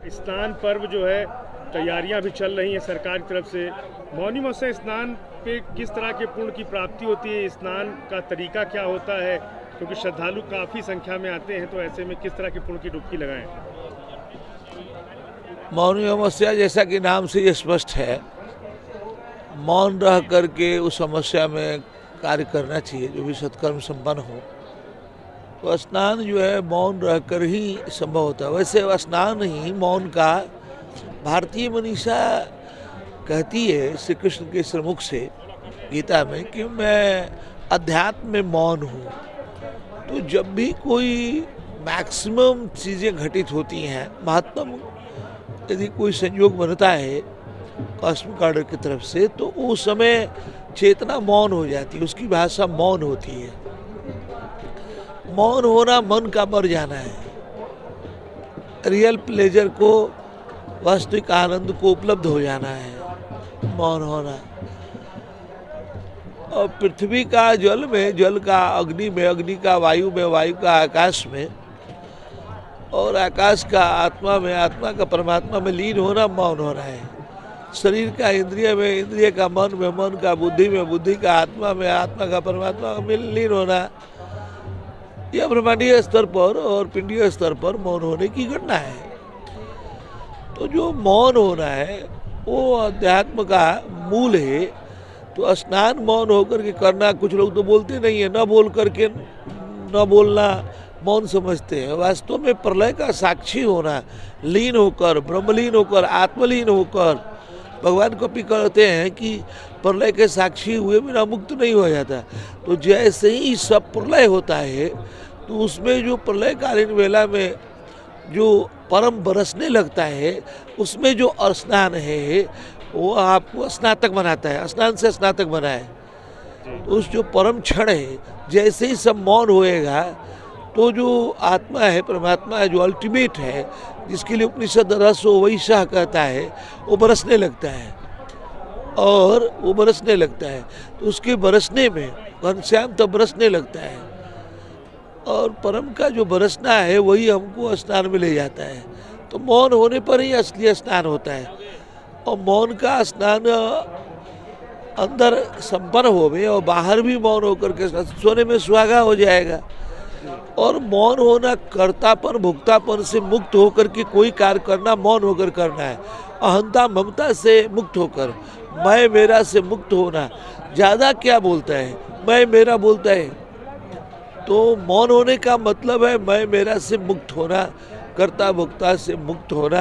स्नान पर्व जो है तैयारियां भी चल रही हैं सरकार की तरफ से। मौनी अमावस्या स्नान पे किस तरह के पुण्य की प्राप्ति होती है, स्नान का तरीका क्या होता है, क्योंकि श्रद्धालु काफ़ी संख्या में आते हैं, तो ऐसे में किस तरह के पुण्य की डुबकी लगाएं? मौनी अमावस्या जैसा कि नाम से ये स्पष्ट है, मौन रह करके उस समस्या में कार्य करना चाहिए जो भी सत्कर्म संपन्न हो। तो स्नान जो है मौन रहकर ही संभव होता है। वैसे स्नान ही मौन का भारतीय मनीषा कहती है श्री कृष्ण के श्रीमुख से गीता में कि मैं अध्यात्म में मौन हूँ। तो जब भी कोई मैक्सिमम चीज़ें घटित होती हैं, महत्तम यदि कोई संयोग बनता है कॉस्मिक ऑर्डर की तरफ से, तो उस समय चेतना मौन हो जाती है, उसकी भाषा मौन होती है। मौन होना मन का मर जाना है, रियल प्लेजर को, वास्तविक आनंद को उपलब्ध हो जाना है मौन होना। और पृथ्वी का जल में, जल का अग्नि में, अग्नि का वायु में, वायु का आकाश में, और आकाश का आत्मा में, आत्मा का परमात्मा में लीन होना मौन होना है। शरीर का इंद्रिय में, इंद्रिय का मन में, मन का बुद्धि में, बुद्धि का आत्मा में, आत्मा का परमात्मा में लीन होना, यह ब्रह्मांडीय स्तर पर और पिंडीय स्तर पर मौन होने की घटना है। तो जो मौन होना है वो अध्यात्म का मूल है। तो स्नान मौन होकर के करना, कुछ लोग तो बोलते नहीं है, न बोल करके न बोलना मौन समझते हैं। वास्तव में प्रलय का साक्षी होना, लीन होकर, ब्रह्मलीन होकर, आत्मलीन होकर, भगवान को भी कहते हैं कि प्रलय के साक्षी हुए बिना मुक्त नहीं हो जाता। तो जैसे ही सब प्रलय होता है तो उसमें जो प्रलयकालीन वेला में जो परम बरसने लगता है, उसमें जो स्नान है वो आपको स्नातक बनाता है, स्नान से स्नातक बना है। तो उस जो परम क्षण है, जैसे ही सब मौन होएगा तो जो आत्मा है, परमात्मा है, जो अल्टीमेट है, जिसके लिए उपनिषद रसो वैशाह कहता है, वो बरसने लगता है। और वो बरसने लगता है तो उसके बरसने में घनश्याम तब बरसने लगता है, और परम का जो बरसना है वही हमको स्नान में ले जाता है। तो मौन होने पर ही असली स्नान होता है। और मौन का स्नान अंदर संपन्न होवे और बाहर भी मौन होकर के सोने में सुहागा हो जाएगा। और मौन होना कर्तापन भुक्तापन से मुक्त होकर के कोई कार्य करना, मौन होकर करना है। अहंता ममता से मुक्त होकर, मैं मेरा से मुक्त होना। ज़्यादा क्या बोलता है, मैं मेरा बोलता है। तो मौन होने का मतलब है मैं मेरा से मुक्त होना, कर्ता भुक्ता से मुक्त होना।